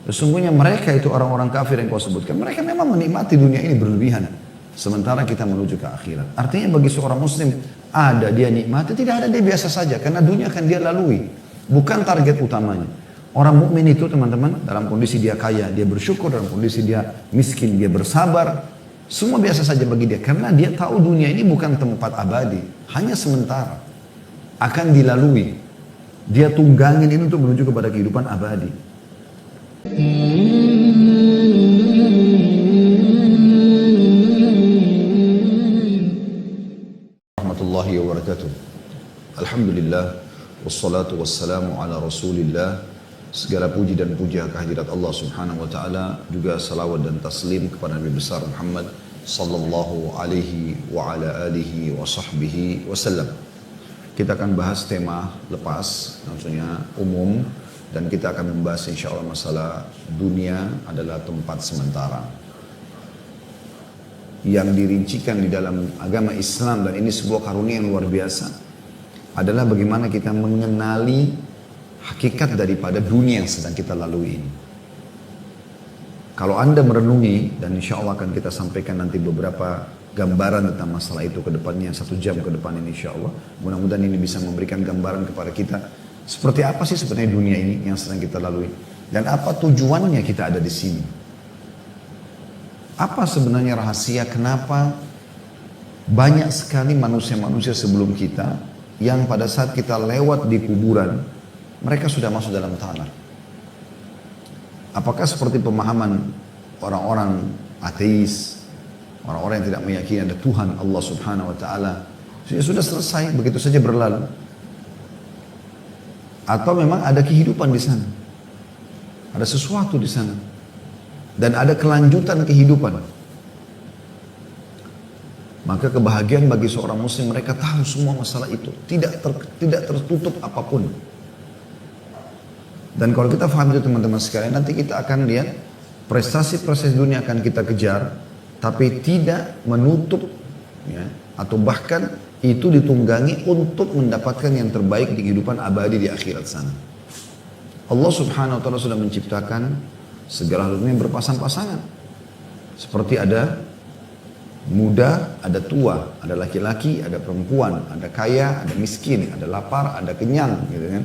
Sesungguhnya mereka itu orang-orang kafir yang kau sebutkan, mereka memang menikmati dunia ini berlebihan. Sementara kita menuju ke akhirat. Artinya bagi seorang muslim, ada dia nikmati, tidak ada dia biasa saja. Karena dunia akan dia lalui. Bukan target utamanya. Orang mukmin itu teman-teman, dalam kondisi dia kaya, dia bersyukur. Dalam kondisi dia miskin, dia bersabar. Semua biasa saja bagi dia. Karena dia tahu dunia ini bukan tempat abadi. Hanya sementara. Akan dilalui. Dia tunggangin ini untuk menuju kepada kehidupan abadi. Warahmatullahi wabarakatuh. Alhamdulillah, wassalatu wassalamu ala rasulillah. Segala puji dan puja kehadirat Allah subhanahu wa ta'ala. Juga salawat dan taslim kepada Nabi besar Muhammad sallallahu alaihi wa ala alihi wa sahbihi wasallam. Kita akan bahas tema lepas, maksudnya umum. Dan kita akan membahas insya Allah masalah dunia adalah tempat sementara. Yang dirincikan di dalam agama Islam, dan ini sebuah karunia yang luar biasa, adalah bagaimana kita mengenali hakikat daripada dunia yang sedang kita lalui ini. Kalau Anda merenungi, dan insya Allah akan kita sampaikan nanti beberapa gambaran tentang masalah itu ke depannya, 1 jam ke depan ini insya Allah. Mudah-mudahan ini bisa memberikan gambaran kepada kita. Seperti apa sih sebenarnya dunia ini yang sedang kita lalui? Dan apa tujuannya kita ada di sini? Apa sebenarnya rahasia kenapa banyak sekali manusia-manusia sebelum kita yang pada saat kita lewat di kuburan, mereka sudah masuk dalam tanah? Apakah seperti pemahaman orang-orang ateis, orang-orang yang tidak meyakini ada Tuhan Allah subhanahu wa ta'ala, sudah selesai, begitu saja berlalu? Atau memang ada kehidupan di sana, ada sesuatu di sana, dan ada kelanjutan kehidupan? Maka kebahagiaan bagi seorang muslim, mereka tahu semua masalah itu, tidak tertutup apapun. Dan kalau kita paham itu teman-teman sekalian, nanti kita akan lihat prestasi-prestasi dunia akan kita kejar, tapi tidak menutup, ya, atau bahkan itu ditunggangi untuk mendapatkan yang terbaik di kehidupan abadi di akhirat sana. Allah subhanahu wa ta'ala sudah menciptakan segala hal yang berpasang-pasangan. Seperti ada muda, ada tua, ada laki-laki, ada perempuan, ada kaya, ada miskin, ada lapar, ada kenyang, gitu kan?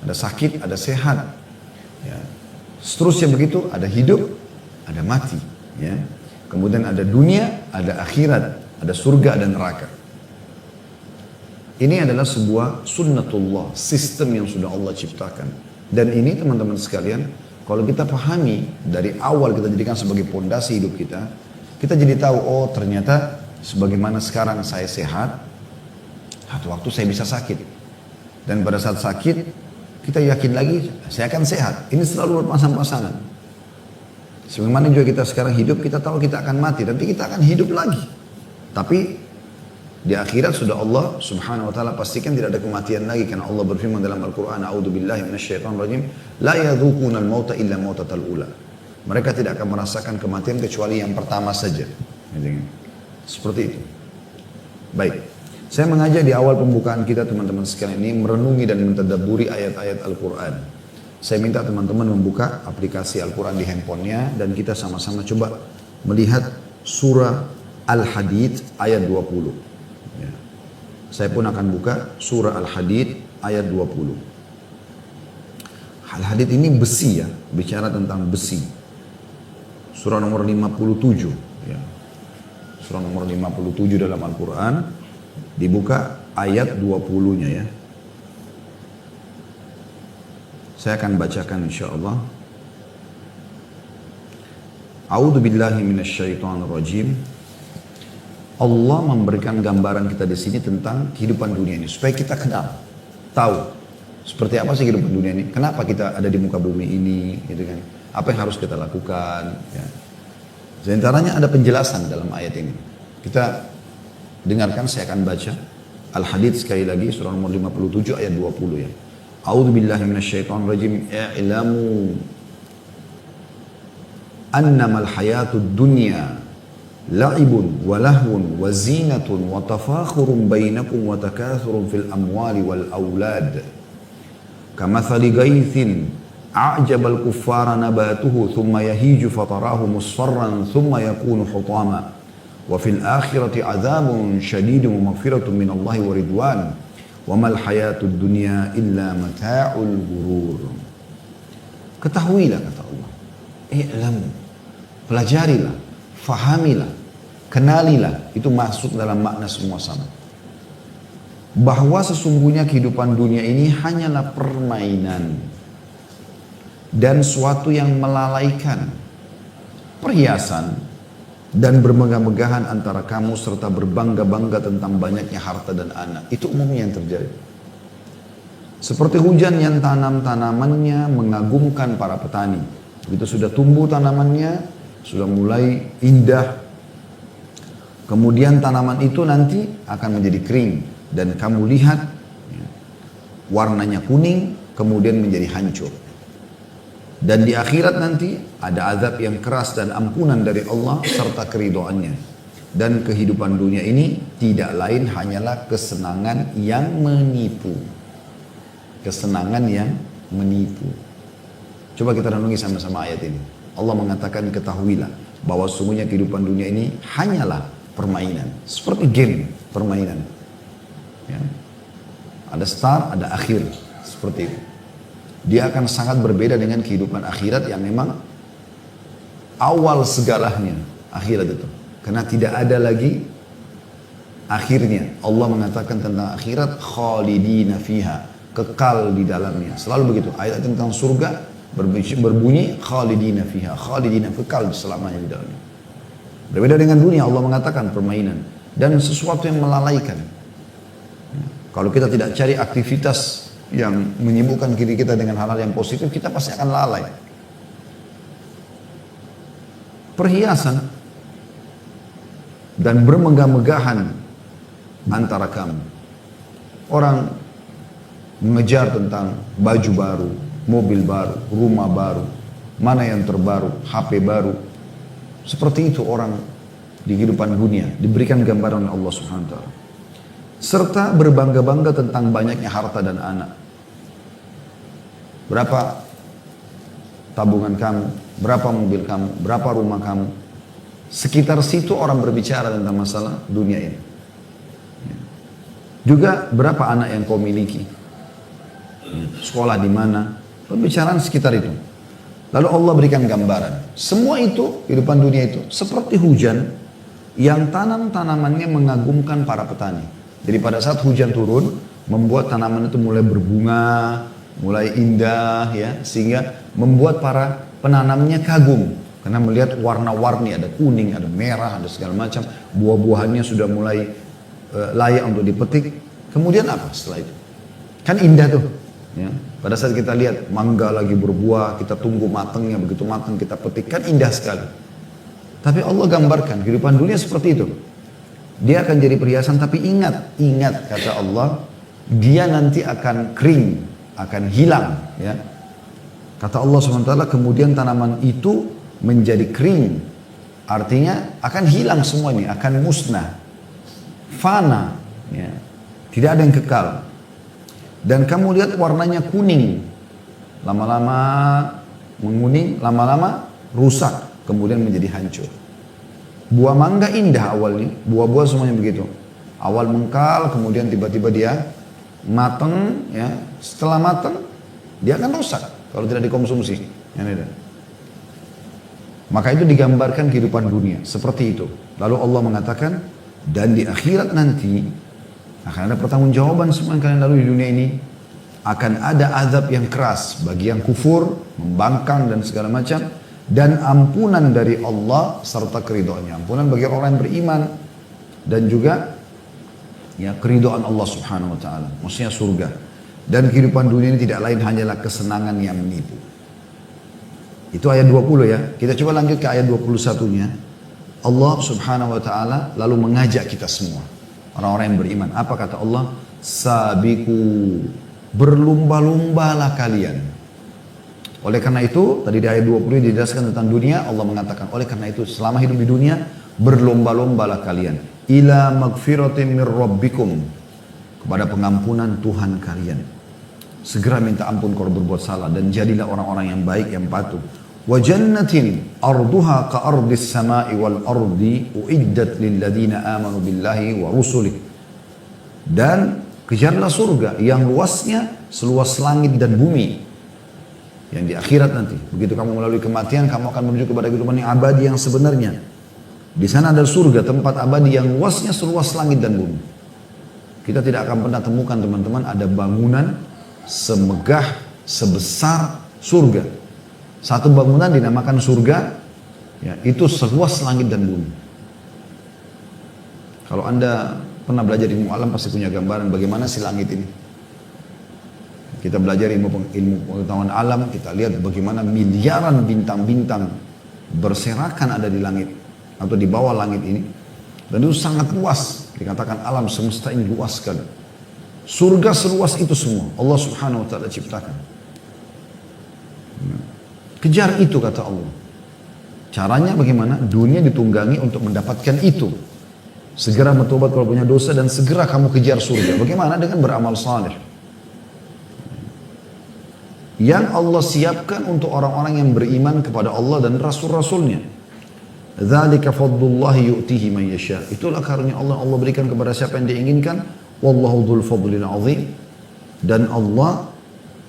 Ada sakit, ada sehat. Ya. Seterusnya begitu, ada hidup, ada mati. Ya. Kemudian ada dunia, ada akhirat, ada surga, ada neraka. Ini adalah sebuah sunnatullah, sistem yang sudah Allah ciptakan. Dan ini teman-teman sekalian, kalau kita pahami dari awal kita jadikan sebagai pondasi hidup kita, kita jadi tahu, oh ternyata sebagaimana sekarang saya sehat, satu waktu saya bisa sakit. Dan pada saat sakit, kita yakin lagi, saya akan sehat. Ini selalu berpasang-pasangan. Sebagaimana juga kita sekarang hidup, kita tahu kita akan mati, nanti kita akan hidup lagi. Tapi di akhirat sudah Allah subhanahu wa ta'ala pastikan tidak ada kematian lagi. Karena Allah berfirman dalam Al-Quran, A'udzubillahi minasyaitonirrajim, la yadhuquna al-mauta illa mautatal ula. Mereka tidak akan merasakan kematian kecuali yang pertama saja. Seperti itu. Baik. Saya mengajak di awal pembukaan kita teman-teman sekalian ini merenungi dan mentadabburi ayat-ayat Al-Quran. Saya minta teman-teman membuka aplikasi Al-Quran di handphonenya dan kita sama-sama coba melihat surah Al-Hadid ayat 20. Ya. Saya pun akan buka surah Al-Hadid ayat 20. Al-Hadid ini besi ya, bicara tentang besi. Surah nomor 57 ya. Surah nomor 57 dalam Al-Quran, dibuka ayat 20-nya ya. Saya akan bacakan insyaallah. A'udzu billahi minasyaitonir rajim. Allah memberikan gambaran kita di sini tentang kehidupan dunia ini supaya kita kenal, tahu seperti apa sih kehidupan dunia ini, kenapa kita ada di muka bumi ini, gitu kan? Apa yang harus kita lakukan? Ya. Di antaranya ada penjelasan dalam ayat ini. Kita dengarkan, saya akan baca Al-Hadid sekali lagi, surah nomor 57 ayat 20 ya. A'udzu billahi minasyaitonir rajim. I'lamu annamal hayatud dunya la'ibun wa lahwun wa zinatun wa tafakhurun bainakum wa takathurun fil amwali wal aulad kamathali gaithin A'jabal kuffara nabatuhu thumma yahiju fatarahu musfarran thumma yakunu hutama. Wa fil akhirati azabun syadidun wa maghfiratun minallahi wa ridwan. Wa mal hayatud dunya illa mata'ul ghurur. Ketahuilah kata Allah. I'lamu. Pelajarilah, fahamilah, kenalilah. Itu masuk dalam makna semua sama. Bahwa sesungguhnya kehidupan dunia ini hanyalah permainan dan suatu yang melalaikan, perhiasan dan bermegah-megahan antara kamu serta berbangga-bangga tentang banyaknya harta dan anak. Itu umumnya yang terjadi. Seperti hujan yang tanamannya mengagumkan para petani. Begitu sudah tumbuh tanamannya, sudah mulai indah, kemudian tanaman itu nanti akan menjadi kering. Dan kamu lihat warnanya kuning, kemudian menjadi hancur. Dan di akhirat nanti ada azab yang keras dan ampunan dari Allah serta keridhaannya. Dan kehidupan dunia ini tidak lain hanyalah kesenangan yang menipu. Kesenangan yang menipu. Coba kita renungi sama-sama ayat ini. Allah mengatakan ketahuilah bahwa sesungguhnya kehidupan dunia ini hanyalah permainan. Seperti game, permainan. Ya. Ada start, ada akhir, seperti itu. Dia akan sangat berbeda dengan kehidupan akhirat yang memang awal segalanya akhirat itu. Karena tidak ada lagi akhirnya. Allah mengatakan tentang akhirat khalidina fiha, kekal di dalamnya. Selalu begitu. Ayat tentang surga berbunyi khalidina fiha, khalidina, kekal selamanya di dalamnya. Berbeda dengan dunia, Allah mengatakan permainan dan sesuatu yang melalaikan. Kalau kita tidak cari aktivitas yang menyibukkan diri kita dengan hal-hal yang positif, kita pasti akan lalai. Perhiasan dan bermegah-megahan antara kamu. Orang mengejar tentang baju baru, mobil baru, rumah baru, mana yang terbaru, HP baru. Seperti itu orang di kehidupan dunia, diberikan gambaran oleh Allah Subhanahu wa taala. Serta berbangga-bangga tentang banyaknya harta dan anak. Berapa tabungan kamu, berapa mobil kamu, berapa rumah kamu. Sekitar situ orang berbicara tentang masalah dunia ini. Juga berapa anak yang kau miliki, sekolah di mana, pembicaraan sekitar itu. Lalu Allah berikan gambaran. Semua itu, kehidupan dunia itu, seperti hujan yang tanam-tanamannya mengagumkan para petani. Jadi pada saat hujan turun, membuat tanaman itu mulai berbunga, mulai indah, ya, sehingga membuat para penanamnya kagum karena melihat warna-warni, ada kuning, ada merah, ada segala macam, buah-buahannya sudah mulai layak untuk dipetik. Kemudian apa setelah itu? Kan indah tuh, ya. Pada saat kita lihat mangga lagi berbuah, kita tunggu matangnya, begitu matang kita petik, kan indah sekali. Tapi Allah gambarkan kehidupan dunia seperti itu. Dia akan jadi perhiasan, tapi ingat kata Allah, dia nanti akan kering, akan hilang, ya. Kata Allah SWT, kemudian tanaman itu menjadi kering, artinya akan hilang semua ini, akan musnah, fana, ya. Tidak ada yang kekal. Dan kamu lihat warnanya kuning, lama-lama menguning, lama-lama rusak, kemudian menjadi hancur. Buah mangga indah awalnya, buah-buah semuanya begitu. Awal mengkal, kemudian tiba-tiba dia matang, ya. Setelah matang, dia akan rusak kalau tidak dikonsumsi. Maka itu digambarkan kehidupan dunia seperti itu. Lalu Allah mengatakan, dan di akhirat nanti akan ada pertanggungjawaban semua yang kalian lalui di dunia ini. Akan ada azab yang keras bagi yang kufur, membangkang dan segala macam. Dan ampunan dari Allah serta keridhaannya. Ampunan bagi orang yang beriman. Dan juga ya keridhaan Allah Subhanahu wa taala. Maksudnya surga. Dan kehidupan dunia ini tidak lain hanyalah kesenangan yang menipu. Itu ayat 20 ya. Kita coba lanjut ke ayat 21-nya. Allah Subhanahu wa taala lalu mengajak kita semua, orang-orang yang beriman. Apa kata Allah? Sabiku, berlumba-lumbalah kalian. Oleh karena itu, tadi di ayat 20 dijelaskan tentang dunia, Allah mengatakan, oleh karena itu selama hidup di dunia, berlomba-lombalah kalian. Ila magfiratin mir rabbikum, kepada pengampunan Tuhan kalian. segera minta ampun kalau berbuat salah dan jadilah orang-orang yang baik yang patuh. Wa jannatin arduha ka ardis sama'i wal ardi uiddat lil ladina amanu billahi wa rusulih. Dan kejarlah surga yang luasnya seluas langit dan bumi. Yang di akhirat nanti, begitu kamu melalui kematian, kamu akan menuju kepada kehidupan yang abadi yang sebenarnya. Di sana ada surga, tempat abadi yang luasnya seluas langit dan bumi. Kita tidak akan pernah temukan teman-teman ada bangunan semegah sebesar surga. Satu bangunan dinamakan surga, ya, itu seluas langit dan bumi. Kalau Anda pernah belajar ilmu alam pasti punya gambaran bagaimana si langit ini. Kita belajar ilmu pengetahuan alam, kita lihat bagaimana miliaran bintang-bintang berserakan ada di langit atau di bawah langit ini. Dan itu sangat luas, dikatakan alam semesta ini luas sekali. Surga seluas itu semua, Allah subhanahu wa ta'ala ciptakan. Kejar itu kata Allah. Caranya bagaimana? Dunia ditunggangi untuk mendapatkan itu. Segera bertobat kalau punya dosa dan segera kamu kejar surga. Bagaimana? Dengan beramal saleh. Yang Allah siapkan untuk orang-orang yang beriman kepada Allah dan Rasul-Rasulnya. Dzalika fadlullahi yu'tihi man yasha. Itulah karunia Allah berikan kepada siapa yang diinginkan. Wallahu dzul fadlil azim. Dan Allah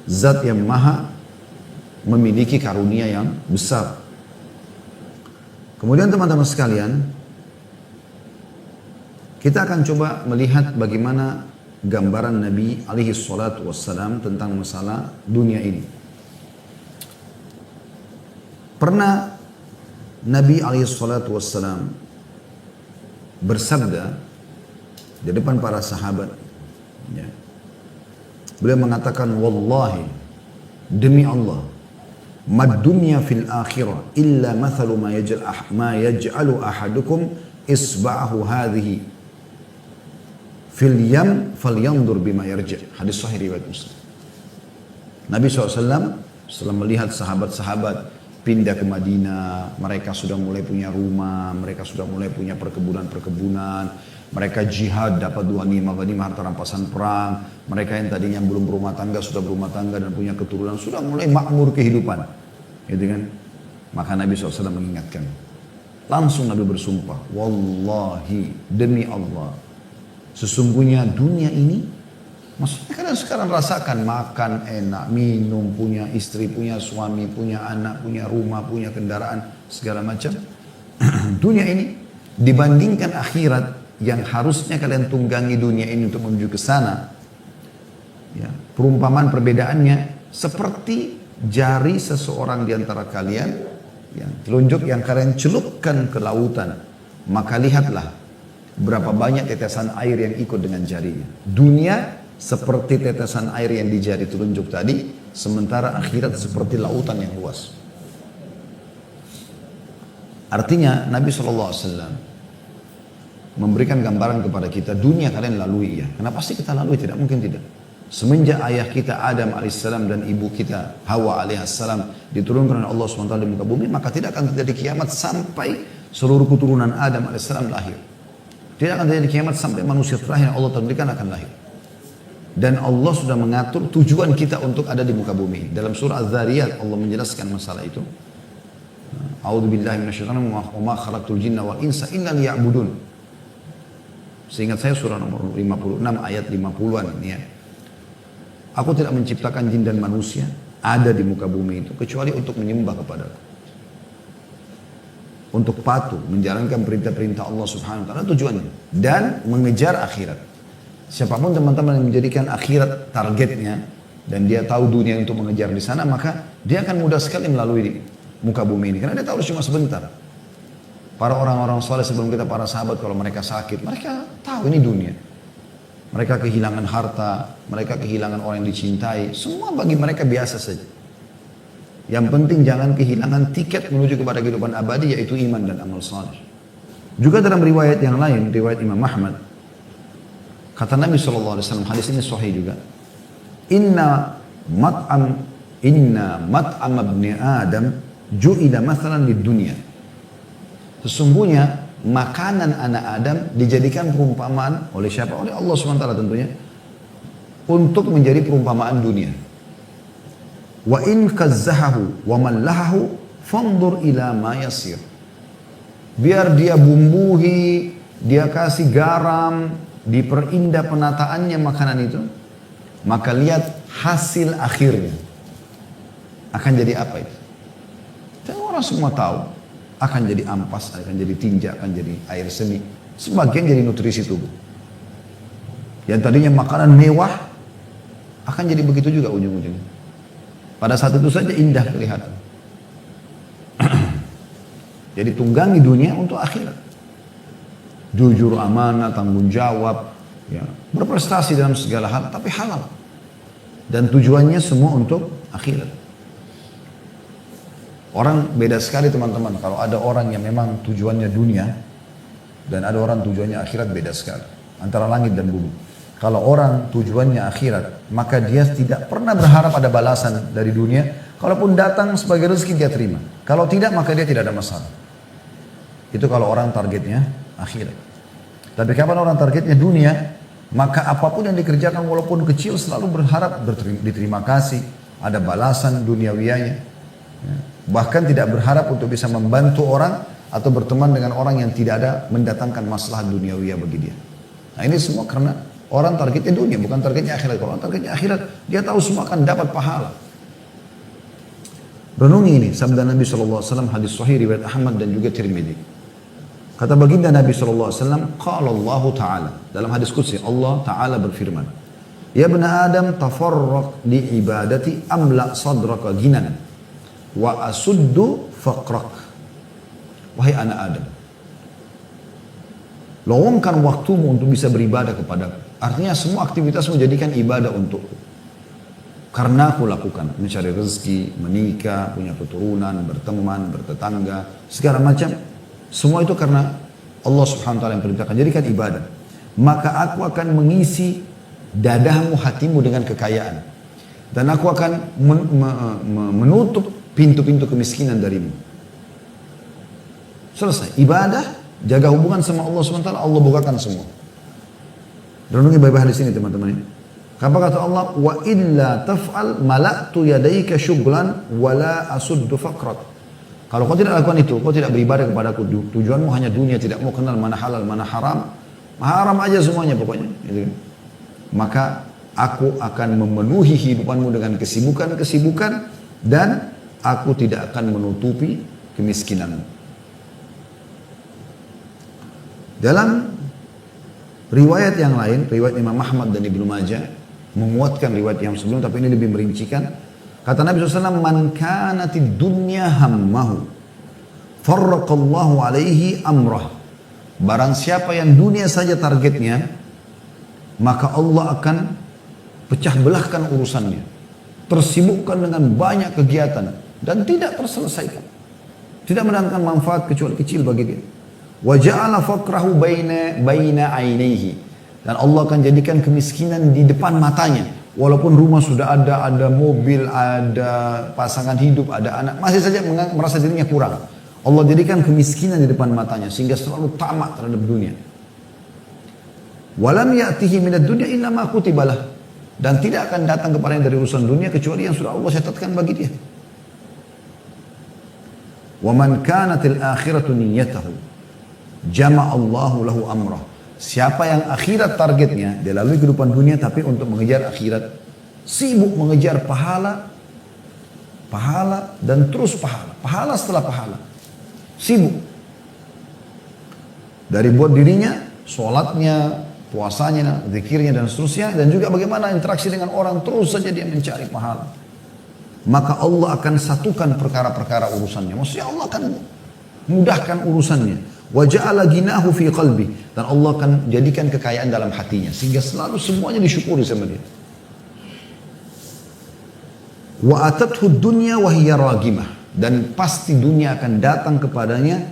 zat yang maha memiliki karunia yang besar. Kemudian teman-teman sekalian, kita akan coba melihat bagaimana gambaran Nabi alaihi salatu wassalam tentang masalah dunia ini. Pernah Nabi alaihi salatu wassalam bersabda di depan para sahabat, ya. Beliau mengatakan, wallahi, demi Allah, mad dunya fil akhirah illa mathalu ma yaj'alu ahadukum isba'ahu hadhihi fil yam falyandur bima yarja. Hadis sahih riwayat Muslim. Nabi SAW setelah melihat sahabat-sahabat pindah ke Madinah, mereka sudah mulai punya rumah, mereka sudah mulai punya perkebunan-perkebunan, mereka jihad dapat ghanimah harta rampasan perang, mereka yang tadinya belum berumah tangga sudah berumah tangga dan punya keturunan, sudah mulai makmur kehidupan, gitu kan? Maka Nabi SAW mengingatkan, langsung Nabi bersumpah, wallahi, demi Allah, sesungguhnya dunia ini, maksudnya kalian sekarang rasakan makan enak, minum, punya istri, punya suami, punya anak, punya rumah, punya kendaraan, segala macam. Dunia ini dibandingkan akhirat yang harusnya kalian tunggangi dunia ini untuk menuju ke sana. Ya, perumpamaan perbedaannya seperti jari seseorang di antara kalian, ya, telunjuk yang kalian celupkan ke lautan, maka lihatlah berapa banyak tetesan air yang ikut dengan jarinya. Dunia seperti tetesan air yang di jari telunjuk tadi, sementara akhirat seperti lautan yang luas. Artinya Nabi SAW memberikan gambaran kepada kita, dunia kalian lalui ya. Kenapa sih kita lalui? Tidak mungkin tidak. Semenjak ayah kita Adam alaihissalam dan ibu kita Hawa alaihissalam diturunkan oleh Allah SWT di muka bumi, maka tidak akan terjadi kiamat sampai seluruh keturunan Adam alaihissalam lahir. Tidak akan terjadi kiamat sampai manusia terakhir yang Allah takdirkan akan lahir. Dan Allah sudah mengatur tujuan kita untuk ada di muka bumi. Dalam surah Az-Zariyat Allah menjelaskan masalah itu. A'udzubillahi minasyaitonir rajim, wa ma khalaqtul jinna wal insa illa liya'budun. Seingat saya surah nomor 56 ayat 50-an ini ya. Aku tidak menciptakan jin dan manusia ada di muka bumi itu kecuali untuk menyembah kepadaku. Untuk patuh, menjalankan perintah-perintah Allah subhanahu wa ta'ala tujuannya. Dan mengejar akhirat. Siapapun teman-teman yang menjadikan akhirat targetnya, dan dia tahu dunia untuk mengejar di sana, maka dia akan mudah sekali melalui muka bumi ini. Karena dia tahu cuma sebentar. Para orang-orang soleh sebelum kita, para sahabat, kalau mereka sakit, mereka tahu ini dunia. Mereka kehilangan harta, mereka kehilangan orang yang dicintai. Semua bagi mereka biasa saja. Yang penting jangan kehilangan tiket menuju kepada kehidupan abadi, yaitu iman dan amal saleh. Juga dalam riwayat yang lain, riwayat Imam Ahmad, kata Nabi SAW, hadis ini sahih juga, Inna mat'am ibni Adam ju'ila mathalan lid dunya. Sesungguhnya makanan anak Adam dijadikan perumpamaan oleh siapa? Oleh Allah SWT tentunya, untuk menjadi perumpamaan dunia. Wa in kazzahahu wa mallahahu fanzur ila ma yasir. Biar dia bumbuhi, dia kasih garam, diperindah penataannya makanan itu, maka lihat hasil akhirnya. Akan jadi apa itu? Dan orang semua tahu, akan jadi ampas, akan jadi tinja, akan jadi air seni. Sebagian jadi nutrisi tubuh. Yang tadinya makanan mewah, akan jadi begitu juga ujung-ujungnya. Pada saat itu saja indah kelihatan. Jadi tunggangi dunia untuk akhirat. Jujur, amanah, tanggung jawab, ya, berprestasi dalam segala hal, tapi halal. Dan tujuannya semua untuk akhirat. Orang beda sekali teman-teman. Kalau ada orang yang memang tujuannya dunia, dan ada orang tujuannya akhirat, beda sekali. Antara langit dan bumi. Kalau orang tujuannya akhirat, maka dia tidak pernah berharap ada balasan dari dunia. Kalaupun datang sebagai rezeki dia terima. Kalau tidak, maka dia tidak ada masalah. Itu kalau orang targetnya akhirat. Tapi kapan orang targetnya dunia, maka apapun yang dikerjakan walaupun kecil selalu berharap diterima kasih, ada balasan duniawianya. Bahkan tidak berharap untuk bisa membantu orang atau berteman dengan orang yang tidak ada mendatangkan masalah duniawiyah bagi dia. Nah ini semua karena orang targetnya dunia, bukan targetnya akhirat. Kalau orang targetnya akhirat, dia tahu semua akan dapat pahala. Renungi ini, sabda Nabi SAW, hadis sahih riwayat Ahmad dan juga Tirmidzi. Kata baginda Nabi SAW, qala Allah Ta'ala, dalam hadis qudsi, Allah Ta'ala berfirman, ya bena Adam tafarraq li ibadati amla sadraka ginan, wa asuddu faqrak. Wahai anak Adam, lowongkan waktumu untuk bisa beribadah kepadaku. Artinya semua aktivitasmu jadikan ibadah untukku. Karena aku lakukan, mencari rezeki, menikah, punya keturunan, berteman, bertetangga, segala macam. Semua itu karena Allah Subhanahu wa taala yang perintahkan, jadikan ibadah. Maka aku akan mengisi dadamu, hatimu dengan kekayaan. Dan aku akan menutup pintu-pintu kemiskinan darimu. Selesai. Ibadah, jaga hubungan sama Allah Subhanahu wa taala, Allah bukakan semua. Renungi baik-baik hadis ini teman-teman. Apa kata Allah? Wa illa taf'al mala'tu yadayka syughlan wala asuddu faqrak. Kalau kau tidak lakukan itu, kau tidak beribadah kepadaku. Tujuanmu hanya dunia, tidak mau kenal mana halal, mana haram. Haram aja semuanya pokoknya. Gitu. Maka aku akan memenuhi hidupanmu dengan kesibukan-kesibukan dan aku tidak akan menutupi kemiskinanmu. Dalam riwayat yang lain, riwayat Imam Ahmad dan Ibnu Majah menguatkan riwayat yang sebelum, tapi ini lebih merincikan. Kata Nabi SAW, man kanatid dunya hammahu, farraqallahu alaihi amrah. Barang siapa yang dunia saja targetnya, maka Allah akan pecah belahkan urusannya. Tersibukkan dengan banyak kegiatan dan tidak terselesaikan. Tidak mendatangkan manfaat kecuali kecil bagi dia. Wa ja'ala faqrahu baina ainaihi. Dan Allah akan jadikan kemiskinan di depan matanya. Walaupun rumah sudah ada mobil, ada pasangan hidup, ada anak, masih saja merasa dirinya kurang. Allah jadikan kemiskinan di depan matanya sehingga selalu tamak terhadap dunia. Walam ya'tihi minad dunya illa ma kutibalah. Dan tidak akan datang kepadanya dari urusan dunia kecuali yang sudah Allah catatkan bagi dia. Wa man kanatil akhiratu niyyatahu jama'allahu lahu amrah. Siapa yang akhirat targetnya, dia lalui kehidupan dunia tapi untuk mengejar akhirat, sibuk mengejar pahala, pahala dan terus pahala, pahala setelah pahala, sibuk dari buat dirinya, sholatnya, puasanya, zikirnya dan seterusnya, dan juga bagaimana interaksi dengan orang, terus saja dia mencari pahala. Maka Allah akan satukan perkara-perkara urusannya. Maksudnya Allah akan mudahkan urusannya. Wa ja'ala ginahu fi qalbi, dan Allah akan jadikan kekayaan dalam hatinya sehingga selalu semuanya disyukuri sama dia. Wa atathu dunya wa hiya ragimah, dan pasti dunia akan datang kepadanya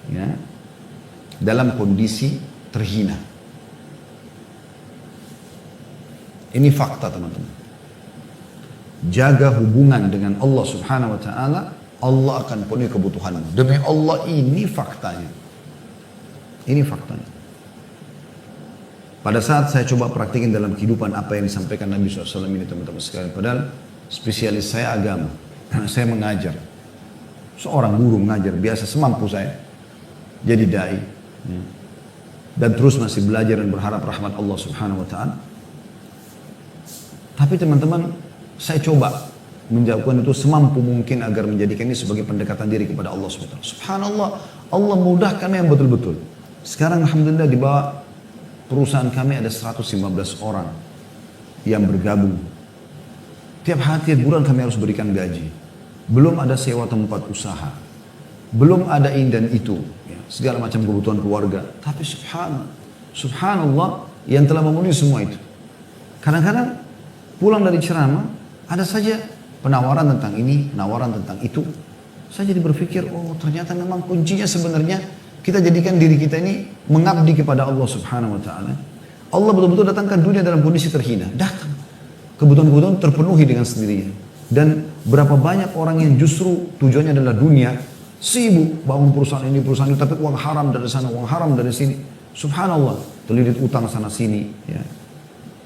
ya, dalam kondisi terhina. Ini fakta teman-teman. Jaga hubungan dengan Allah Subhanahu wa taala, Allah akan penuhi kebutuhanmu. Demi Allah, ini faktanya. Ini faktanya. Pada saat saya coba praktikin dalam kehidupan apa yang disampaikan Nabi SAW ini teman-teman sekalian. Padahal spesialis saya agama. Saya mengajar. Seorang guru mengajar biasa semampu saya. Jadi dai. Dan terus masih belajar dan berharap rahmat Allah Subhanahu wa taala. Tapi teman-teman, saya coba menjawabkan itu semampu mungkin agar menjadikan ini sebagai pendekatan diri kepada Allah Subhanahu wa taala. Subhanallah, Allah mudahkan yang betul-betul. Sekarang alhamdulillah di bawah perusahaan kami ada 115 orang yang bergabung. Tiap bulan kami harus berikan gaji. Belum ada sewa tempat usaha. Belum ada ini dan itu. Ya, segala macam kebutuhan keluarga. Tapi subhanallah yang telah memenuhi semua itu. Kadang-kadang pulang dari ceramah, ada saja penawaran tentang ini, penawaran tentang itu. Saya jadi berpikir, oh ternyata memang kuncinya sebenarnya kita jadikan diri kita ini mengabdi kepada Allah Subhanahu wa taala. Allah betul-betul datangkan dunia dalam kondisi terhina. Datang. Kebutuhan-kebutuhan terpenuhi dengan sendirinya. Dan berapa banyak orang yang justru tujuannya adalah dunia, sibuk bangun perusahaan ini, perusahaan itu, tapi uang haram dari sana, uang haram dari sini. Subhanallah, terlilit utang sana sini, ya.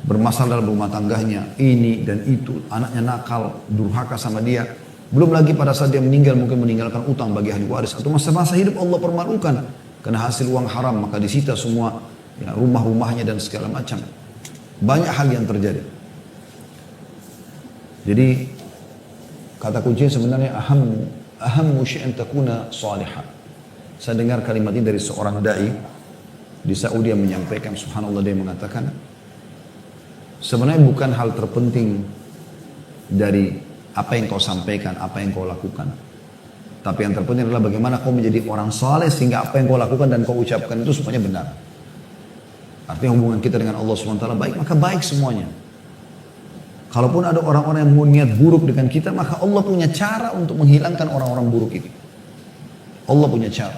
Bermasalah dalam rumah tangganya, ini dan itu, anaknya nakal, durhaka sama dia. Belum lagi pada saat dia meninggal mungkin meninggalkan utang bagi ahli waris, atau masa-masa hidup Allah permalukan karena hasil uang haram maka disita semua, ya, rumah-rumahnya dan segala macam. Banyak hal yang terjadi. Jadi kata kuncinya sebenarnya ahammu syai'an takuna salihah. Saya dengar kalimat ini dari seorang dai di Saudi yang menyampaikan, subhanallah, dia mengatakan sebenarnya bukan hal terpenting dari apa yang kau sampaikan, apa yang kau lakukan. Tapi yang terpenting adalah bagaimana kau menjadi orang saleh sehingga apa yang kau lakukan dan kau ucapkan itu semuanya benar. Artinya hubungan kita dengan Allah SWT baik, maka baik semuanya. Kalaupun ada orang-orang yang mau niat buruk dengan kita, maka Allah punya cara untuk menghilangkan orang-orang buruk itu. Allah punya cara.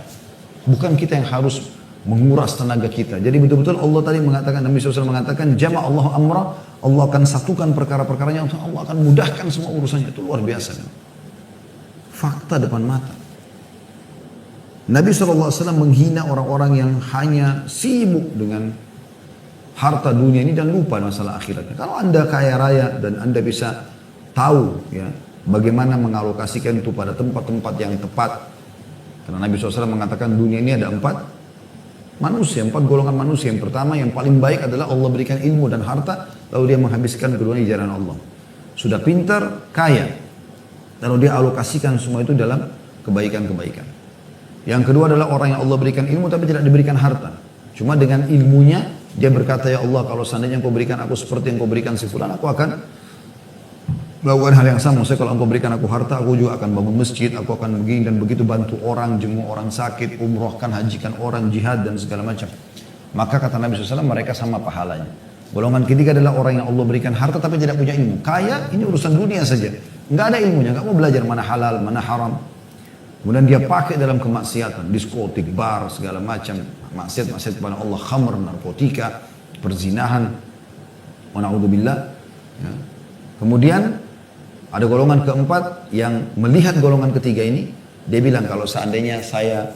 Bukan kita yang harus menguras tenaga kita. Jadi betul-betul Allah tadi mengatakan, Nabi SAW mengatakan, Jama' Allah amra, Allah akan satukan perkara-perkaranya, Allah akan mudahkan semua urusannya. Itu luar biasa. Fakta depan mata. Nabi SAW menghina orang-orang yang hanya sibuk dengan harta dunia ini dan lupa masalah akhiratnya. Kalau anda kaya raya dan anda bisa tahu, ya, bagaimana mengalokasikan itu pada tempat-tempat yang tepat. Karena Nabi SAW mengatakan dunia ini ada 4 golongan manusia. Yang pertama yang paling baik adalah Allah berikan ilmu dan harta, lalu dia menghabiskan keduanya di jalan Allah. Sudah pintar, kaya, lalu dia alokasikan semua itu dalam kebaikan-kebaikan. Yang kedua adalah orang yang Allah berikan ilmu tapi tidak diberikan harta. Cuma dengan ilmunya dia berkata, ya Allah, kalau seandainya engkau berikan aku seperti yang engkau berikan si fulan, aku akan melakukan hal yang sama. Saya kalau engkau berikan aku harta, aku juga akan bangun masjid, aku akan begini dan begitu, bantu orang, jenguk orang sakit, umrohkan, hajikan orang, jihad dan segala macam. Maka kata Nabi SAW, mereka sama pahalanya. Golongan ketiga adalah orang yang Allah berikan harta tapi tidak punya ilmu. Kaya, ini urusan dunia saja. Nggak ada ilmunya, nggak mau belajar mana halal, mana haram. Kemudian dia pakai dalam kemaksiatan, diskotik, bar, segala macam. Maksiat kepada Allah, khamr, narkotika, perzinahan, wa na'udzubillah. Ya. Kemudian ada golongan keempat yang melihat golongan ketiga ini, dia bilang kalau seandainya saya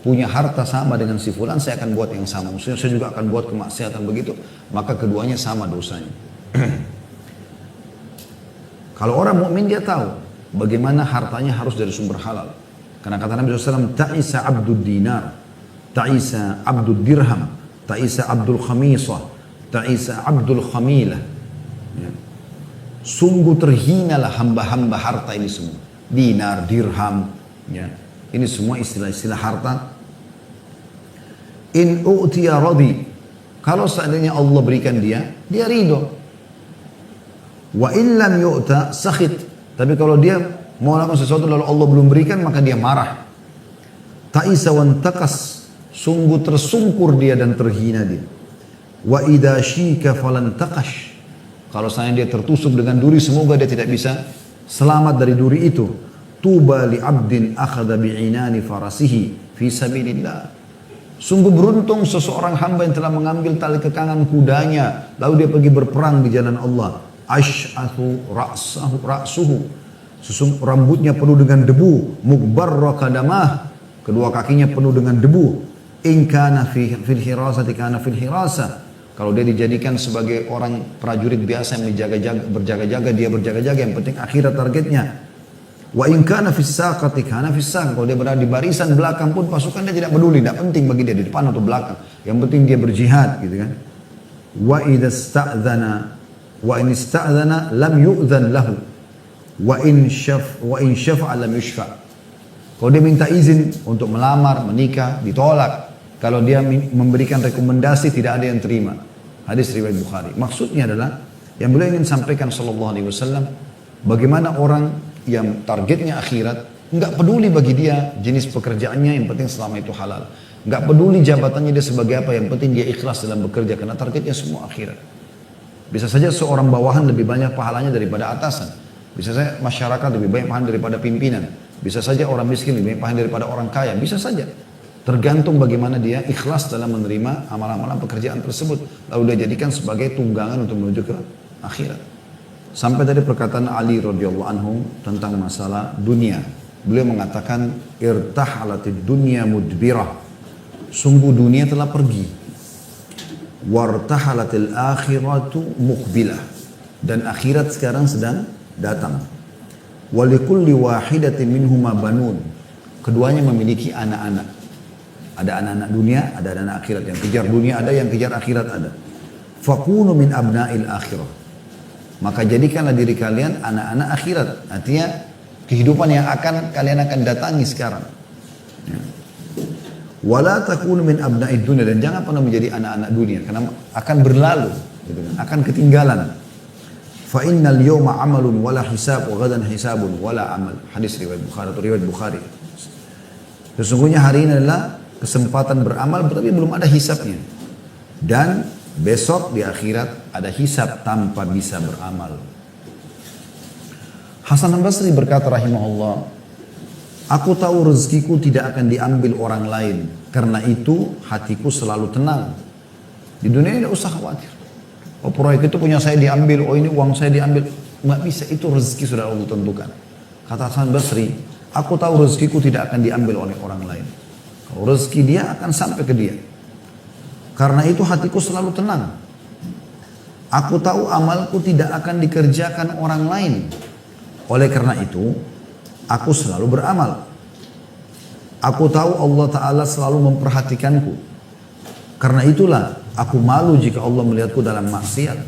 punya harta sama dengan si fulan, saya akan buat yang sama. Maksudnya saya juga akan buat kemaksiatan begitu, maka keduanya sama dosanya. Kalau orang mukmin dia tahu bagaimana hartanya harus dari sumber halal. Karena kata Nabi SAW, ta'isa abdul dinar, ta'isa abdul dirham, ta'isa abdul khamisah, ta'isa abdul khamilah. Ya. Sungguh terhinalah hamba-hamba harta ini semua. Dinar, dirham, ya. Ini semua istilah-istilah harta. In u'tiya radhi. Kalau seandainya Allah berikan dia ridho. Wa in lam yu'ta sakhit. Tapi kalau dia mau lakukan sesuatu lalu Allah belum berikan, maka dia marah. Ta'isa wantaqas, sungguh tersungkur dia dan terhina dia. Wa idza syika falan taqash. Kalau seandainya dia tertusuk dengan duri, semoga dia tidak bisa selamat dari duri itu. Tuba li 'abdin akhadha bi'inani farasihi fi sabilillah. Sungguh beruntung seseorang hamba yang telah mengambil tali kekangan kudanya lalu dia pergi berperang di jalan Allah. Ash'athu ra'suhu. Rambutnya penuh dengan debu, mugbarra kadamah, kedua kakinya penuh dengan debu. In kana fil hirasati kana fil hirasa, Kalau dia dijadikan sebagai orang prajurit biasa yang berjaga-jaga, dia berjaga-jaga, yang penting akhirat targetnya. Wa in kana fis saqati kana fis saq. Kalau dia berada di barisan belakang pun pasukan dia tidak peduli, tidak penting bagi dia di depan atau belakang. Yang penting dia berjihad gitu kan. Wa idza sta'dzana wa in ista'dzana lam yu'dzan lahu. Wa in syafa'a lam yushfa'. Kalau dia minta izin untuk melamar, menikah, ditolak. Kalau dia memberikan rekomendasi tidak ada yang terima. Hadis riwayat Bukhari. Maksudnya adalah yang beliau ingin sampaikan sallallahu alaihi wasallam, bagaimana orang yang targetnya akhirat, nggak peduli bagi dia jenis pekerjaannya, yang penting selama itu halal. Nggak peduli jabatannya dia sebagai apa, yang penting dia ikhlas dalam bekerja karena targetnya semua akhirat. Bisa saja seorang bawahan lebih banyak pahalanya daripada atasan. Bisa saja masyarakat lebih banyak pahala daripada pimpinan. Bisa saja orang miskin lebih banyak pahala daripada orang kaya. Bisa saja. Tergantung bagaimana dia ikhlas dalam menerima amalan-amalan pekerjaan tersebut. Lalu dia jadikan sebagai tunggangan untuk menuju ke akhirat. Sampai dari perkataan Ali radhiyallahu anhu tentang masalah dunia. Beliau mengatakan, irtahalatid dunya mudbirah. Sungguh dunia telah pergi. Wartahalatil akhiratu muqbilah. Dan akhirat sekarang sedang datang. Walikulli wahidatin minhuma banun. Keduanya memiliki anak-anak. Ada anak-anak dunia, ada anak-anak akhirat. Yang kejar dunia ada, yang kejar akhirat ada. Fakunu min abna'il akhirah. Maka jadikanlah diri kalian anak-anak akhirat. Artinya kehidupan yang kalian akan datangi sekarang. Ya. Wala takunu min abna'id dunia. Dan jangan pernah menjadi anak-anak dunia. Karena akan berlalu. Gitu kan. Akan ketinggalan. Fa innal yawma amalun wala hisab wa gadan hisabun wala amal. Hadis riwayat Bukhari atau riwayat Bukhari. Sesungguhnya hari ini adalah kesempatan beramal, tapi belum ada hisabnya. Dan besok di akhirat ada hisab tanpa bisa beramal. Hasan al-Basri berkata rahimahullah, aku tahu rezekiku tidak akan diambil orang lain. Karena itu hatiku selalu tenang. Di dunia ini tidak usah khawatir. Oh proyek itu punya saya diambil, oh ini uang saya diambil. Nggak bisa, itu rezeki sudah Allah tentukan. Kata Hasan al-Basri, aku tahu rezekiku tidak akan diambil oleh orang lain. Kalau rezeki dia akan sampai ke dia. Karena itu hatiku selalu tenang. Aku tahu amalku tidak akan dikerjakan orang lain. Oleh karena itu, aku selalu beramal. Aku tahu Allah Ta'ala selalu memperhatikanku. Karena itulah aku malu jika Allah melihatku dalam maksiat.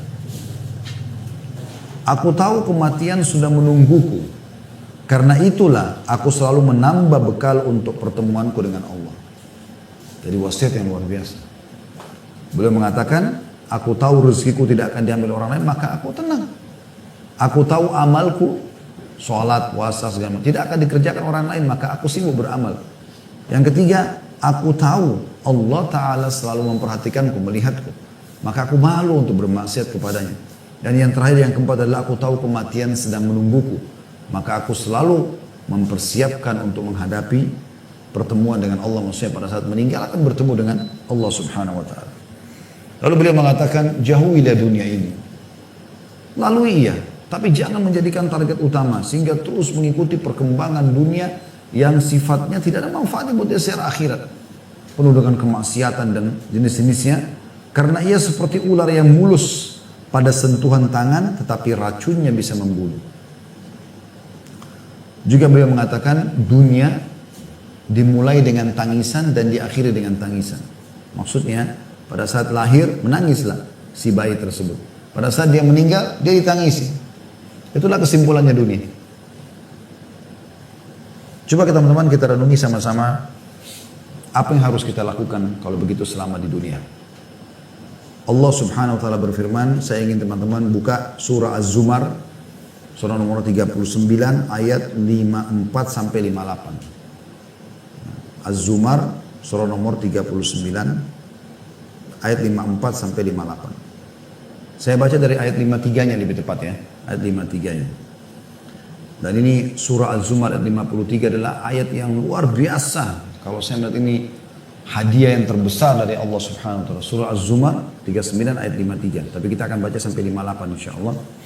Aku tahu kematian sudah menungguku. Karena itulah aku selalu menambah bekal untuk pertemuanku dengan Allah. Jadi wasiat yang luar biasa. Beliau mengatakan, aku tahu rezekiku tidak akan diambil orang lain, maka aku tenang. Aku tahu amalku, sholat, puasa, segala macam, tidak akan dikerjakan orang lain, maka aku sibuk beramal. Yang ketiga, aku tahu Allah Ta'ala selalu memperhatikanku, melihatku. Maka aku malu untuk bermaksiat kepadanya. Dan yang terakhir, yang keempat adalah aku tahu kematian sedang menungguku. Maka aku selalu mempersiapkan untuk menghadapi pertemuan dengan Allah. Maksudnya pada saat meninggal akan bertemu dengan Allah Subhanahu wa ta'ala. Lalu beliau mengatakan, jauhilah dunia ini. Lalui iya, tapi jangan menjadikan target utama. Sehingga terus mengikuti perkembangan dunia yang sifatnya tidak ada manfaatnya buat dia secara akhirat. Penuh dengan kemaksiatan dan jenis-jenisnya. Karena ia seperti ular yang mulus pada sentuhan tangan, tetapi racunnya bisa membunuh. Juga beliau mengatakan dunia dimulai dengan tangisan dan diakhiri dengan tangisan. Maksudnya pada saat lahir menangislah si bayi tersebut. Pada saat dia meninggal dia ditangisi. Itulah kesimpulannya dunia. Coba teman-teman kita renungi sama-sama apa yang harus kita lakukan kalau begitu selama di dunia. Allah Subhanahu wa taala berfirman, saya ingin teman-teman buka surah Az-Zumar surah nomor 39 ayat 54 sampai 58. Az-Zumar surah nomor 39 ayat 54 sampai 58. Saya baca dari ayat 53-nya lebih tepat ya, ayat 53-nya. Dan ini surah Az-Zumar ayat 53 adalah ayat yang luar biasa. Kalau saya melihat ini hadiah yang terbesar dari Allah Subhanahu wa taala. Surah Az-Zumar 39 ayat 53. Tapi kita akan baca sampai 58 insyaallah.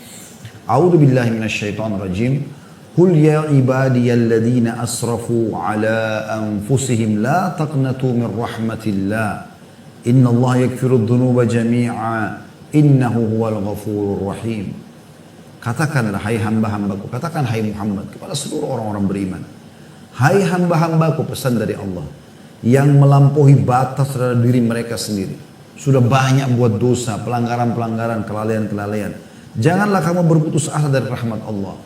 A'udzu billahi minasyaitonir rajim. Qul ya ibadiyalladzina asrafu ala anfusihim la taqnatu min rahmatillah. Inna Allah yakfiru dhunuba jami'a innahu huwal ghafurur rahim. Katakanlah hai hamba-hambaku, katakan hai Muhammad kepada seluruh orang-orang beriman. Hai hamba-hambaku, pesan dari Allah, yang melampaui batas terhadap diri mereka sendiri. Sudah banyak buat dosa, pelanggaran-pelanggaran, kelalaian-kelalaian. Janganlah kamu berputus asa dari rahmat Allah.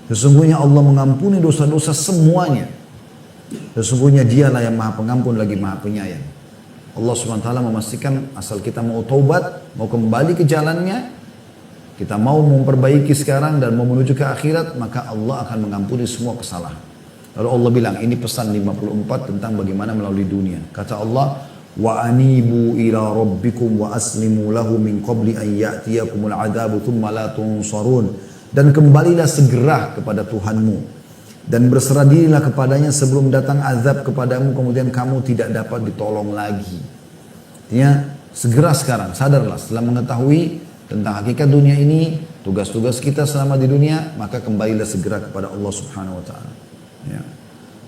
Sesungguhnya Allah mengampuni dosa-dosa semuanya. Sesungguhnya dialah yang maha pengampun lagi maha penyayang. Allah SWT memastikan asal kita mau taubat, mau kembali ke jalannya, kita mau memperbaiki sekarang dan mau menuju ke akhirat, maka Allah akan mengampuni semua kesalahan. Lalu Allah bilang, ini pesan 54 tentang bagaimana melalui dunia. Kata Allah, wa anibu ila rabbikum wa aslimu lahu min qabli an ya'tiyakumul adabu thumma la tunsarun. Dan kembalilah segera kepada Tuhanmu dan berserah dirilah kepadanya sebelum datang azab kepadamu, kemudian kamu tidak dapat ditolong lagi. Artinya segera sekarang, sadarlah setelah mengetahui tentang hakikat dunia ini, tugas-tugas kita selama di dunia, maka kembalilah segera kepada Allah Subhanahu wa taala. Ya.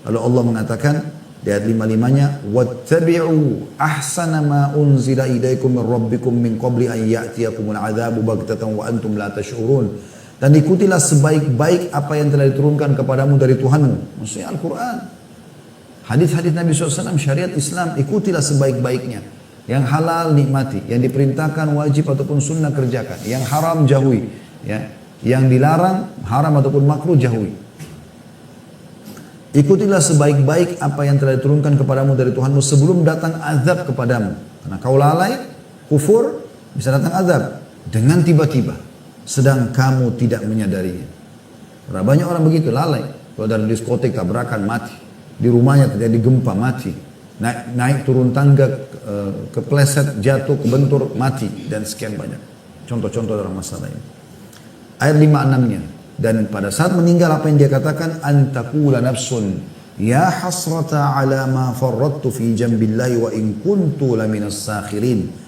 Lalu Allah mengatakan di ayat 55-nya, wattabi'u ahsana ma unzila ilaikum min rabbikum min qabli an ya'tiyakumul adzabu baghtatan wa antum la tash'urun. Dan ikutilah sebaik-baik apa yang telah diturunkan kepadamu dari Tuhanmu. Maksudnya Al-Quran. Hadis-hadis Nabi SAW, syariat Islam, ikutilah sebaik-baiknya. Yang halal nikmati, yang diperintahkan wajib ataupun sunnah kerjakan, yang haram jauhi, ya. Yang dilarang haram ataupun makruh jauhi. Ikutilah sebaik-baik apa yang telah diturunkan kepadamu dari Tuhanmu sebelum datang azab kepadamu. Karena kau lalai, kufur, bisa datang azab dengan tiba-tiba. Sedang kamu tidak menyadarinya. Karena banyak orang begitu, lalai. Kalau dalam diskotek tabrakan mati. Di rumahnya terjadi gempa mati. Naik turun tangga, kepleset, jatuh, kebentur, mati. Dan sekian banyak. Contoh-contoh dalam masalah ini. Ayat 56-nya. Dan pada saat meninggal apa yang dia katakan? Antakula nafsun. Ya hasrata ala ma farrattu fi jambillahi wa in kuntu laminas sakhirin.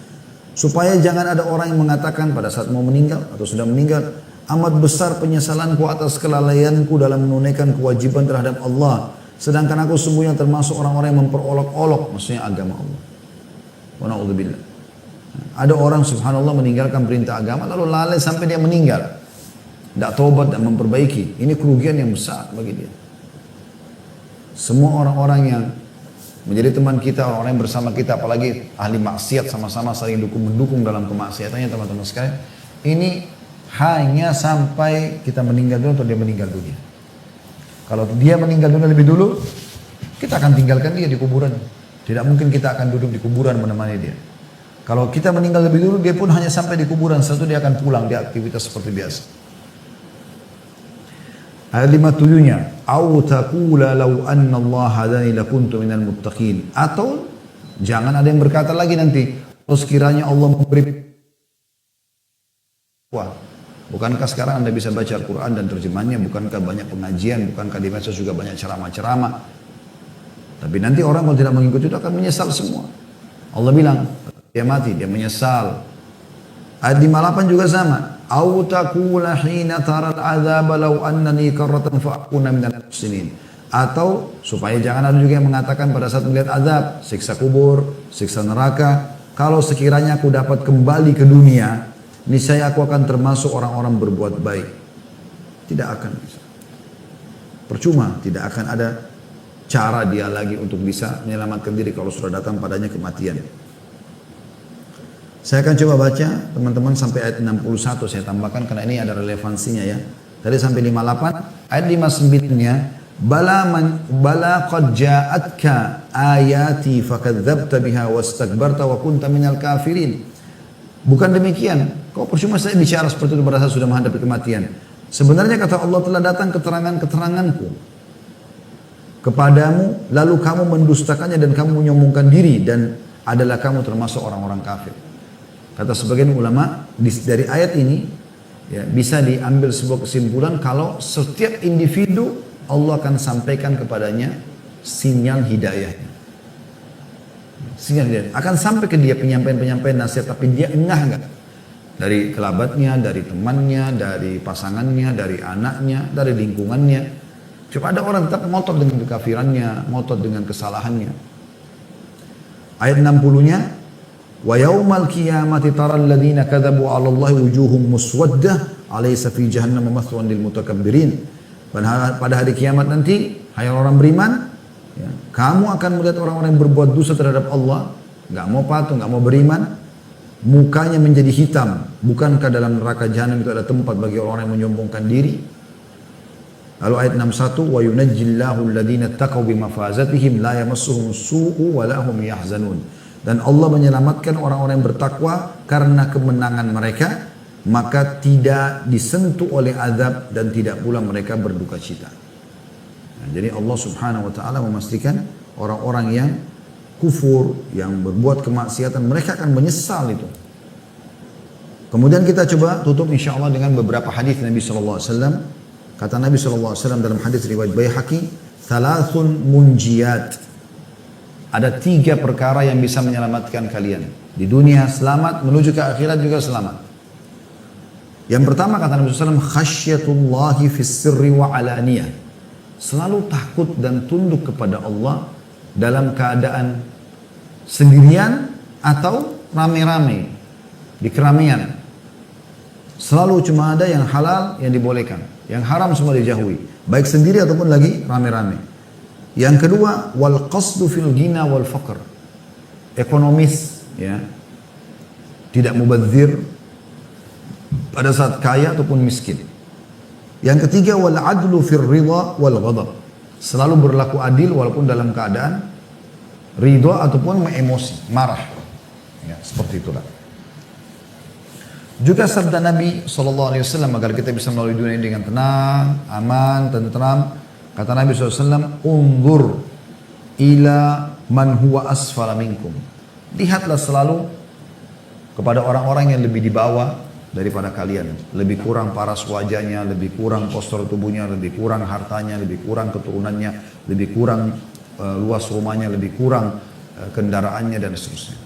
Supaya jangan ada orang yang mengatakan pada saat mau meninggal atau sudah meninggal, amat besar penyesalanku atas kelalaianku dalam menunaikan kewajiban terhadap Allah. Sedangkan aku sungguhnya termasuk orang-orang yang memperolok-olok, maksudnya agama Allah. Wa na'udzubillah. Ada orang subhanallah meninggalkan perintah agama lalu lalai sampai dia meninggal. Tidak taubat dan memperbaiki. Ini kerugian yang besar bagi dia. Semua orang-orang yang menjadi teman kita, orang-orang yang bersama kita, apalagi ahli maksiat sama-sama saling mendukung dalam kemaksiatannya teman-teman sekalian. Ini hanya sampai kita meninggal dulu atau dia meninggal dunia. Kalau dia meninggal dunia lebih dulu, kita akan tinggalkan dia di kuburan. Tidak mungkin kita akan duduk di kuburan menemani dia. Kalau kita meninggal lebih dulu, dia pun hanya sampai di kuburan, setelah itu dia akan pulang, dia aktivitas seperti biasa. Ayat 57-nya, au taqula law anna Allah hadani lakuntu minal muttaqin. Atau jangan ada yang berkata lagi nanti, oh sekiranya Allah memberi. Wah, bukankah sekarang Anda bisa baca Al-Quran dan terjemahnya, bukankah banyak pengajian, bukankah di medsos juga banyak ceramah-ceramah. Tapi nanti orang kalau tidak mengikuti itu akan menyesal semua. Allah bilang, dia mati, dia menyesal. Ayat 58 juga sama. Au taqula hina taral adzab law annani karratan fa akuna minal muslimin. Atau supaya jangan ada juga yang mengatakan pada saat melihat azab, siksa kubur, siksa neraka, kalau sekiranya aku dapat kembali ke dunia, niscaya aku akan termasuk orang-orang berbuat baik. Tidak akan bisa. Percuma, tidak akan ada cara dia lagi untuk bisa menyelamatkan diri kalau sudah datang padanya kematian. Saya akan coba baca teman-teman sampai ayat 61 saya tambahkan karena ini ada relevansinya ya. Tadi sampai 58, ayat 59-nya bala qad ja'atka ayati fakadzdzabta biha wastakbarta wa kunta minal kafirin. Bukan demikian, kau percuma saya bicara seperti itu pada saat sudah menghadapi kematian. Sebenarnya kata Allah telah datang keterangan-keteranganku kepadamu lalu kamu mendustakannya dan kamu menyombongkan diri dan adalah kamu termasuk orang-orang kafir. Kata sebagian ulama dari ayat ini ya, bisa diambil sebuah kesimpulan kalau setiap individu Allah akan sampaikan kepadanya sinyal hidayahnya. Sinyal hidayah akan sampai ke dia penyampaian nasihat, tapi dia engah enggak dari kerabatnya, dari temannya, dari pasangannya, dari anaknya, dari lingkungannya. Coba ada orang tetap ngotot dengan kekafirannya, ngotot dengan kesalahannya. Ayat 60-nya, wa yaumal qiyamati taral ladzina kadzabu 'ala Allahi wujuhum muswaddah alaysa fi jahannam mathwan lil mutakabbirin. Pada hari kiamat nanti, hai orang beriman, ya, kamu akan melihat orang-orang yang berbuat dosa terhadap Allah, nggak mau patuh, nggak mau beriman, mukanya menjadi hitam. Bukankah dalam neraka jahanam itu ada tempat bagi orang yang menyombongkan diri? Lalu ayat 61, wa yunajjillahu alladhina taqaw bimafazatihim la yamassuhum su'u wa la hum yahzanun. Dan Allah menyelamatkan orang-orang yang bertakwa karena kemenangan mereka, maka tidak disentuh oleh azab dan tidak pula mereka berduka cita. Nah, jadi Allah Subhanahu wa taala memastikan orang-orang yang kufur, yang berbuat kemaksiatan, mereka akan menyesal itu. Kemudian kita coba tutup insyaallah dengan beberapa hadis Nabi sallallahu alaihi wasallam. Kata Nabi SAW dalam hadis riwayat Baihaqi, thalathun munjiyat. Ada 3 perkara yang bisa menyelamatkan kalian. Di dunia selamat, menuju ke akhirat juga selamat. Yang pertama kata Nabi SAW, khasyatullahi fis sirri wa alaniyah. Selalu takut dan tunduk kepada Allah dalam keadaan sendirian atau rame-rame, di keramaian. Selalu cuma ada yang halal yang dibolehkan. Yang haram semua dijauhi, baik sendiri ataupun lagi rame-rame. Yang kedua, wal qasdu fil ghina wal faqr. Ekonomis, ya. Tidak mubadzir pada saat kaya ataupun miskin. Yang ketiga, wal adlu fil ridha wal ghadab. Selalu berlaku adil walaupun dalam keadaan ridha ataupun emosi, marah. Ya, seperti itulah. Juga sabda Nabi SAW agar kita bisa melalui dunia ini dengan tenang, aman, tentram. Kata Nabi SAW, unzur ila man huwa asfala minkum. Lihatlah selalu kepada orang-orang yang lebih di bawah daripada kalian. Lebih kurang paras wajahnya, lebih kurang postur tubuhnya, lebih kurang hartanya, lebih kurang keturunannya, lebih kurang luas rumahnya, lebih kurang kendaraannya dan seterusnya.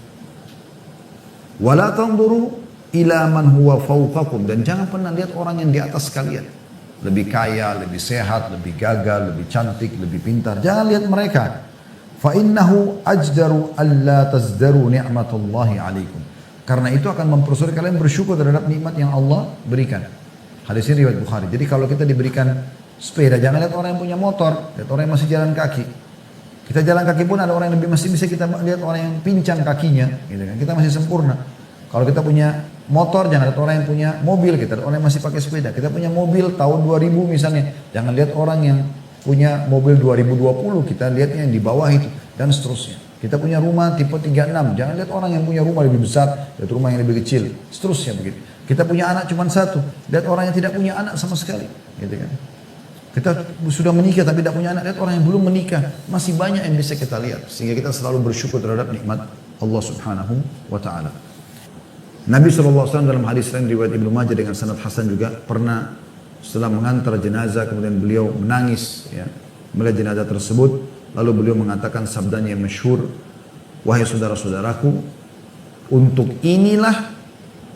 Wala tanzuru ila man huwa fawqakum, dan jangan pernah lihat orang yang di atas kalian, lebih kaya, lebih sehat, lebih gagah, lebih cantik, lebih pintar. Jangan lihat mereka. Fa innahu ajdaru alla tazdaru ni'matallahi alaikum. Karena itu akan mempersulit kalian bersyukur terhadap nikmat yang Allah berikan. Hadis ini riwayat Bukhari. Jadi kalau kita diberikan sepeda, jangan lihat orang yang punya motor, lihat orang yang masih jalan kaki. Kita jalan kaki pun ada orang yang lebih masih bisa kita lihat orang yang pincang kakinya, gitu kan. Kita masih sempurna. Kalau kita punya motor, jangan lihat orang yang punya mobil, kita lihat orang yang masih pakai sepeda. Kita punya mobil tahun 2000 misalnya, jangan lihat orang yang punya mobil 2020, kita lihatnya yang di bawah itu, dan seterusnya. Kita punya rumah tipe 36, jangan lihat orang yang punya rumah lebih besar, lihat rumah yang lebih kecil, seterusnya begitu. Kita punya anak cuma 1, lihat orang yang tidak punya anak sama sekali, gitu kan. Kita sudah menikah tapi tidak punya anak, lihat orang yang belum menikah, masih banyak yang bisa kita lihat. Sehingga kita selalu bersyukur terhadap nikmat Allah Subhanahu wa ta'ala. Nabi SAW dalam hadis lain riwayat Ibnu Majah dengan sanad hasan juga pernah setelah mengantar jenazah kemudian beliau menangis, ya, melihat jenazah tersebut, lalu beliau mengatakan sabdanya yang masyhur, wahai saudara-saudaraku, untuk inilah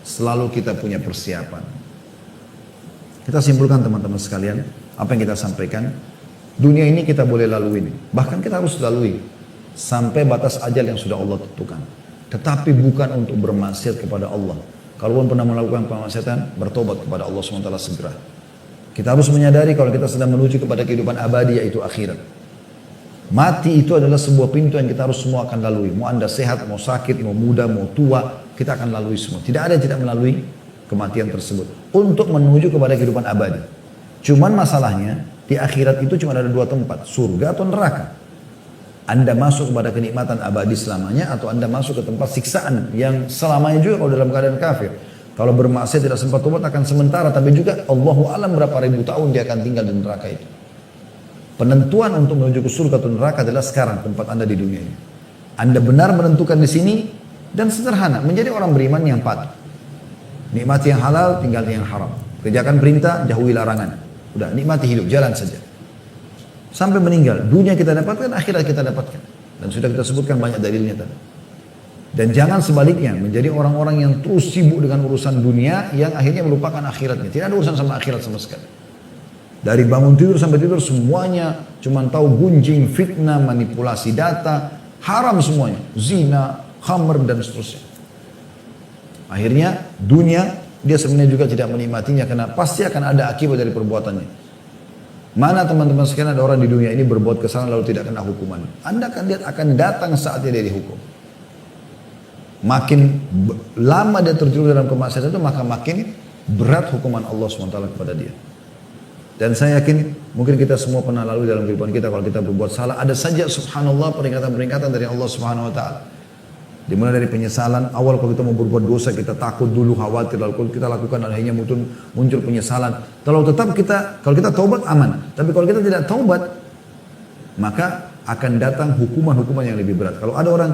selalu kita punya persiapan. Kita simpulkan teman-teman sekalian, apa yang kita sampaikan, dunia ini kita boleh lalui, bahkan kita harus lalui sampai batas ajal yang sudah Allah tentukan. Tetapi bukan untuk bermaksiat kepada Allah. Kalaupun pernah melakukan kemaksiatan, bertobat kepada Allah SWT segera. Kita harus menyadari kalau kita sedang menuju kepada kehidupan abadi, yaitu akhirat. Mati itu adalah sebuah pintu yang kita harus semua akan lalui. Mau anda sehat, mau sakit, mau muda, mau tua, kita akan lalui semua. Tidak ada yang tidak melalui kematian tersebut. Untuk menuju kepada kehidupan abadi. Cuman masalahnya, di akhirat itu cuma ada 2 tempat, surga atau neraka. Anda masuk kepada kenikmatan abadi selamanya, atau Anda masuk ke tempat siksaan yang selamanya juga kalau dalam keadaan kafir. Kalau bermaksiat tidak sempat tobat akan sementara, tapi juga Allahu alam berapa ribu tahun dia akan tinggal di neraka itu. Penentuan untuk menuju ke surga atau neraka adalah sekarang tempat Anda di dunia ini. Anda benar menentukan di sini dan sederhana, menjadi orang beriman yang patuh. Nikmati yang halal, tinggalkan yang haram. Kerjakan perintah, jauhi larangan. Udah, nikmati hidup, jalan saja. Sampai meninggal, dunia kita dapatkan, akhirat kita dapatkan. Dan sudah kita sebutkan banyak dalilnya tadi. Dan jangan sebaliknya, menjadi orang-orang yang terus sibuk dengan urusan dunia, yang akhirnya melupakan akhiratnya. Tidak ada urusan sama akhirat sama sekali. Dari bangun tidur sampai tidur, semuanya cuma tahu gunjing, fitnah, manipulasi data, Haram semuanya. Zina, khamr dan seterusnya. Akhirnya dunia dia sebenarnya juga tidak menikmatinya karena pasti akan ada akibat dari perbuatannya. Mana teman-teman sekalian ada orang di dunia ini berbuat kesalahan lalu tidak kena hukuman. Anda akan lihat akan datang saatnya dia dihukum. Makin lama dia terjerumus dalam kemaksiatan itu maka makin berat hukuman Allah SWT kepada dia. Dan saya yakin mungkin kita semua pernah lalu dalam kehidupan kita kalau kita berbuat salah ada saja subhanallah peringatan-peringatan dari Allah SWT. Dimulai dari penyesalan, awal kalau kita mau berbuat dosa kita takut dulu, khawatir, lalu kalau kita lakukan akhirnya muncul penyesalan. Kalau kita taubat aman, tapi kalau kita tidak taubat maka akan datang hukuman-hukuman yang lebih berat. Kalau ada orang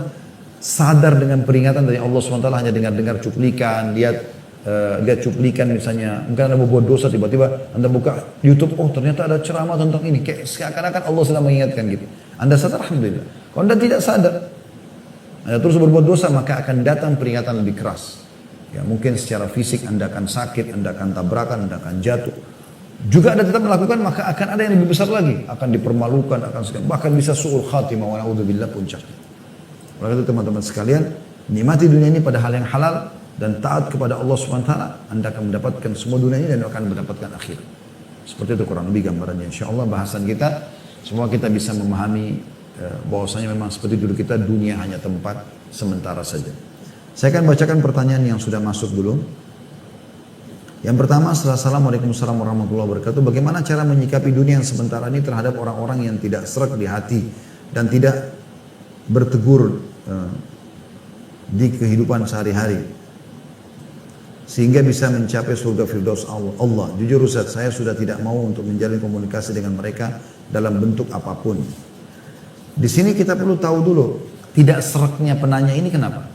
sadar dengan peringatan dari Allah SWT hanya dengar cuplikan, lihat cuplikan misalnya, mungkin Anda mau buat dosa tiba-tiba Anda buka YouTube, oh ternyata ada ceramah tentang ini, kayak seakan-akan Allah sedang mengingatkan gitu. Anda sadar alhamdulillah. Kalau Anda tidak sadar, Anda terus berbuat dosa maka akan datang peringatan lebih keras. Ya, mungkin secara fisik Anda akan sakit, Anda akan tabrakan, Anda akan jatuh. Juga Anda tetap melakukan maka akan ada yang lebih besar lagi, akan dipermalukan, bahkan bisa su'ul khatimah wa na'udzubillah puncaknya. Oleh itu teman-teman sekalian, nikmati dunia ini pada hal yang halal dan taat kepada Allah SWT, Anda akan mendapatkan semua dunia ini dan akan mendapatkan akhirat. Seperti itu kurang lebih gambarannya. InsyaAllah bahasan kita, semua kita bisa memahami bahwasanya memang seperti dulu kita dunia hanya tempat sementara saja. Saya akan bacakan pertanyaan yang sudah masuk dulu. Yang pertama, Assalamualaikum warahmatullahi wabarakatuh. Bagaimana cara menyikapi dunia yang sementara ini terhadap orang-orang yang tidak serak di hati dan tidak bertegur di kehidupan sehari-hari sehingga bisa mencapai surga firdaus Allah. Jujur Ustaz, saya sudah tidak mau untuk menjalin komunikasi dengan mereka dalam bentuk apapun. Di sini kita perlu tahu dulu, tidak seraknya penanya ini kenapa?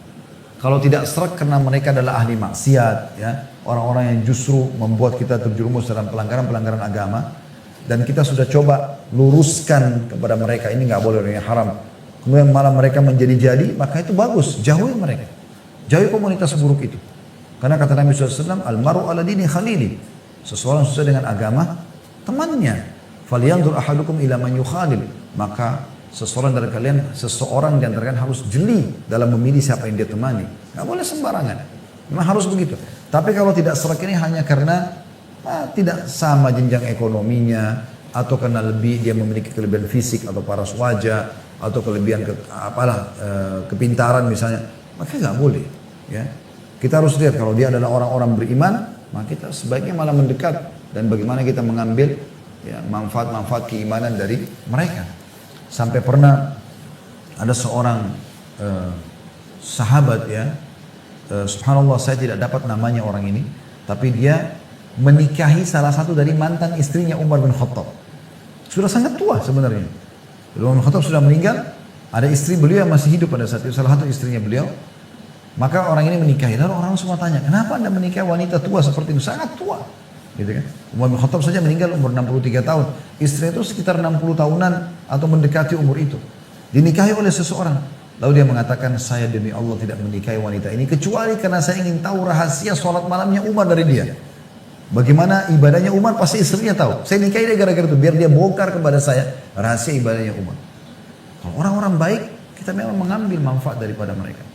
Kalau tidak serak karena mereka adalah ahli maksiat, ya, orang-orang yang justru membuat kita terjerumus dalam pelanggaran-pelanggaran agama, dan kita sudah coba luruskan kepada mereka ini nggak boleh, ini haram. Kemudian malah mereka menjadi-jadi, maka itu bagus, jauhi mereka, jauhi komunitas buruk itu. Karena kata Nabi SAW, almaru ala dini khalili, seseorang sesuai dengan agama temannya. Falyanzur ahadukum ila man yukhalil, maka seseorang dari kalian harus jeli dalam memilih siapa yang dia temani. Gak boleh sembarangan. Memang harus begitu. Tapi kalau tidak serak ini hanya karena tidak sama jenjang ekonominya, atau karena dia memiliki kelebihan fisik atau paras wajah, atau kelebihan kepintaran misalnya, maka gak boleh. Ya. Kita harus lihat kalau dia adalah orang-orang beriman, maka kita sebaiknya malah mendekat dan bagaimana kita mengambil manfaat-manfaat keimanan dari mereka. Sampai pernah ada seorang sahabat subhanallah saya tidak dapat namanya orang ini, tapi dia menikahi salah satu dari mantan istrinya Umar bin Khattab. Sudah sangat tua sebenarnya. Umar bin Khattab sudah meninggal, ada istri beliau yang masih hidup pada saat itu, salah satu istrinya beliau. Maka orang ini menikahi, lalu orang semua tanya, kenapa Anda menikahi wanita tua seperti itu? Sangat tua. Gitu kan? Umar bin Khattab saja meninggal umur 63 tahun. Istri itu sekitar 60 tahunan atau mendekati umur itu. Dinikahi oleh seseorang. Lalu dia mengatakan, saya demi Allah tidak menikahi wanita ini kecuali karena saya ingin tahu rahasia sholat malamnya Umar dari dia. Bagaimana ibadahnya Umar pasti istrinya tahu. Saya nikahi dia gara-gara itu biar dia bongkar kepada saya rahasia ibadahnya Umar. Kalau orang-orang baik kita memang mengambil manfaat daripada mereka.